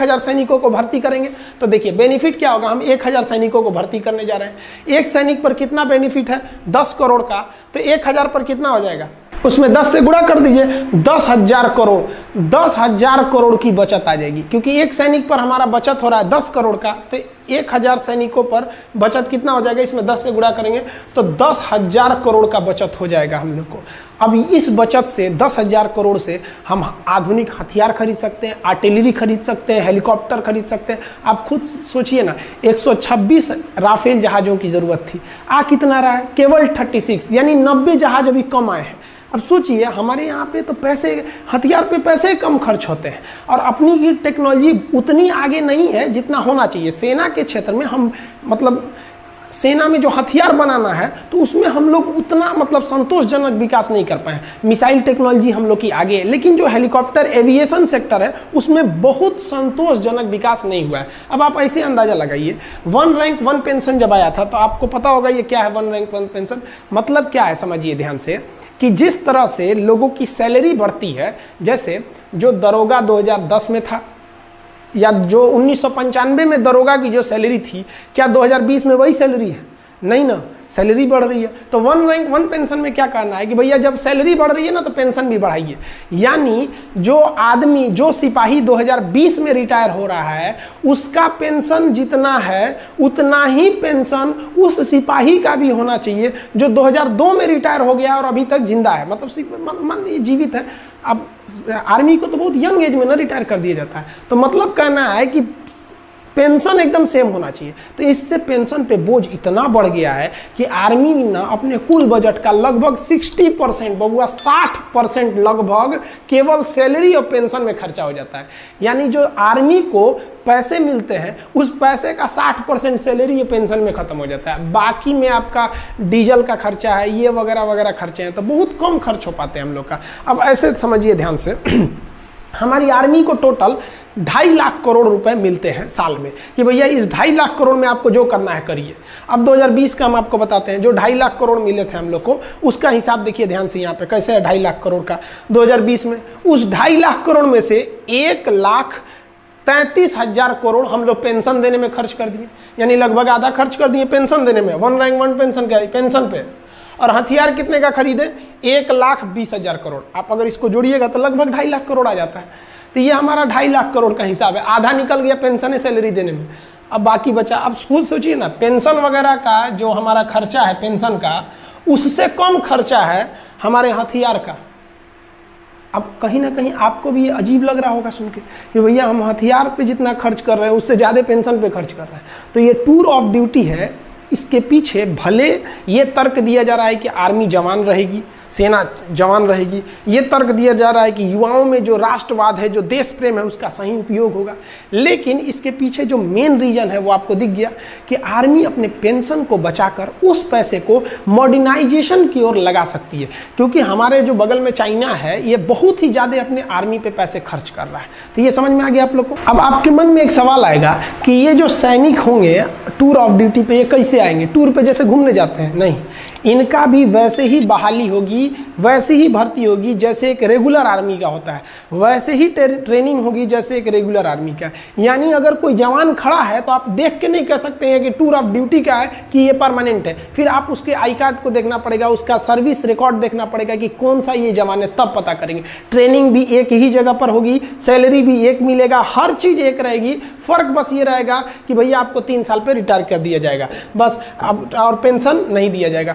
1000 सैनिकों को भर्ती करेंगे तो देखिए बेनिफिट क्या होगा। हम 1000 सैनिकों को भर्ती करने जा रहे हैं। एक सैनिक पर कितना बेनिफिट है? 10 करोड़ का। तो 1000 पर कितना हो जाएगा? उसमें 10 से गुणा कर दीजिए, 10,000 करोड़। 10,000 करोड़ की बचत आ जाएगी, क्योंकि एक सैनिक पर हमारा बचत हो रहा है 10 करोड़ का। तो 1000 सैनिकों पर बचत कितना हो जाएगा? इसमें 10 से गुणा करेंगे तो 10,000 करोड़ का बचत हो जाएगा हम लोग को। अब इस बचत से 10,000 करोड़ से हम आधुनिक हथियार खरीद सकते हैं, आर्टिलरी खरीद सकते हैं, हेलीकॉप्टर खरीद सकते हैं। आप खुद सोचिए ना, 126 राफेल जहाज़ों की ज़रूरत थी, आ कितना रहा है? केवल 36, यानी 90 जहाज अभी कम आए हैं। अब सोचिए हमारे यहाँ पे तो पैसे, हथियार पे पैसे कम खर्च होते हैं और अपनी की टेक्नोलॉजी उतनी आगे नहीं है जितना होना चाहिए। सेना के क्षेत्र में हम मतलब सेना में जो हथियार बनाना है तो उसमें हम लोग उतना मतलब संतोषजनक विकास नहीं कर पाए। मिसाइल टेक्नोलॉजी हम लोग की आगे है, लेकिन जो हेलीकॉप्टर एविएशन सेक्टर है उसमें बहुत संतोषजनक विकास नहीं हुआ है। अब आप ऐसे अंदाजा लगाइए, 1 रैंक 1 पेंशन जब आया था तो आपको पता होगा ये क्या है 1 रैंक 1 पेंशन। मतलब क्या है समझिए ध्यान से, कि जिस तरह से लोगों की सैलरी बढ़ती है, जैसे जो दरोगा 2010 में था या जो 1995 में दरोगा की जो सैलरी थी, क्या 2020 में वही सैलरी है? नहीं ना, सैलरी बढ़ रही है। तो 1 रैंक 1 पेंशन में क्या कहना है कि भैया जब सैलरी बढ़ रही है ना तो पेंशन भी बढ़ाइए। यानी जो आदमी, जो सिपाही 2020 में रिटायर हो रहा है उसका पेंशन जितना है उतना ही पेंशन उस सिपाही का भी होना चाहिए जो 2002 में रिटायर हो गया और अभी तक जिंदा है, मतलब मान लीजिए जीवित है। अब आर्मी को तो बहुत यंग एज में ना रिटायर कर दिया जाता है, तो मतलब कहना है कि पेंशन एकदम सेम होना चाहिए। तो इससे पेंशन पे बोझ इतना बढ़ गया है कि आर्मी ना अपने कुल बजट का लगभग 60%, बबुआ 60% लगभग केवल सैलरी और पेंशन में खर्चा हो जाता है। यानी जो आर्मी को पैसे मिलते हैं उस पैसे का 60% सैलरी या पेंशन में खत्म हो जाता है। बाकी में आपका डीजल का खर्चा है, ये वगैरह वगैरह खर्चे हैं, तो बहुत कम खर्च हो पाते हैं हम लोग का। अब ऐसे समझिए ध्यान से हमारी आर्मी को टोटल 2.5 लाख करोड़ रुपए मिलते हैं साल में, कि भैया इस 2.5 लाख करोड़ में आपको जो करना है करिए। अब 2020 का हम आपको बताते हैं, जो 2.5 लाख करोड़ मिले थे हम लोग को उसका हिसाब देखिए ध्यान से यहाँ पे कैसे है 2.5 लाख करोड़ का 2020 में। उस 2.5 लाख करोड़ में से 1,33,000 करोड़ हम लोग पेंशन देने में खर्च कर दिए, यानी लगभग आधा खर्च कर दिए पेंशन देने में, 1 रैंक 1 पेंशन का पेंशन पे। और हथियार कितने का खरीदे? 1,20,000 करोड़। आप अगर इसको जोड़िएगा तो लगभग 2.5 लाख करोड़ आ जाता है। तो ये हमारा 2.5 लाख करोड़ का हिसाब है। आधा निकल गया पेंशन सैलरी देने में, अब बाकी बचा। अब खुद सोचिए ना, पेंशन वगैरह का जो हमारा खर्चा है पेंशन का, उससे कम खर्चा है हमारे हथियार का। अब कहीं ना कहीं आपको भी ये अजीब लग रहा होगा सुन के कि भैया हम हथियार पे जितना खर्च कर रहे हैं उससे ज़्यादा पेंशन पे खर्च कर रहे हैं। तो ये टूर ऑफ ड्यूटी है, इसके पीछे भले ये तर्क दिया जा रहा है कि आर्मी जवान रहेगी, सेना जवान रहेगी, ये तर्क दिया जा रहा है कि युवाओं में जो राष्ट्रवाद है, जो देश प्रेम है, उसका सही उपयोग होगा, लेकिन इसके पीछे जो मेन रीजन है वो आपको दिख गया कि आर्मी अपने पेंशन को बचाकर उस पैसे को मॉडर्नाइजेशन की ओर लगा सकती है। क्योंकि हमारे जो बगल में चाइना है ये बहुत ही ज़्यादा अपने आर्मी पे पैसे खर्च कर रहा है। तो ये समझ में आ गया आप लोग को। अब आपके मन में एक सवाल आएगा कि ये जो सैनिक होंगे टूर ऑफ ड्यूटी पे, ये कैसे आएंगे? टूर पे जैसे घूमने जाते हैं? नहीं, इनका भी वैसे ही बहाली होगी, वैसे ही भर्ती होगी जैसे एक रेगुलर आर्मी का होता है, वैसे ही ट्रेनिंग होगी जैसे एक रेगुलर आर्मी का। यानी अगर कोई जवान खड़ा है तो आप देख के नहीं कह सकते हैं कि टूर ऑफ ड्यूटी का है कि ये परमानेंट है। फिर आप उसके आई कार्ड को देखना पड़ेगा, उसका सर्विस रिकॉर्ड देखना पड़ेगा कि कौन सा ये जवान है, तब पता करेंगे। ट्रेनिंग भी एक ही जगह पर होगी, सैलरी भी एक मिलेगा, हर चीज़ एक रहेगी। फर्क बस ये रहेगा कि भैया आपको 3 साल पर रिटायर कर दिया जाएगा बस, अब और पेंशन नहीं दिया जाएगा।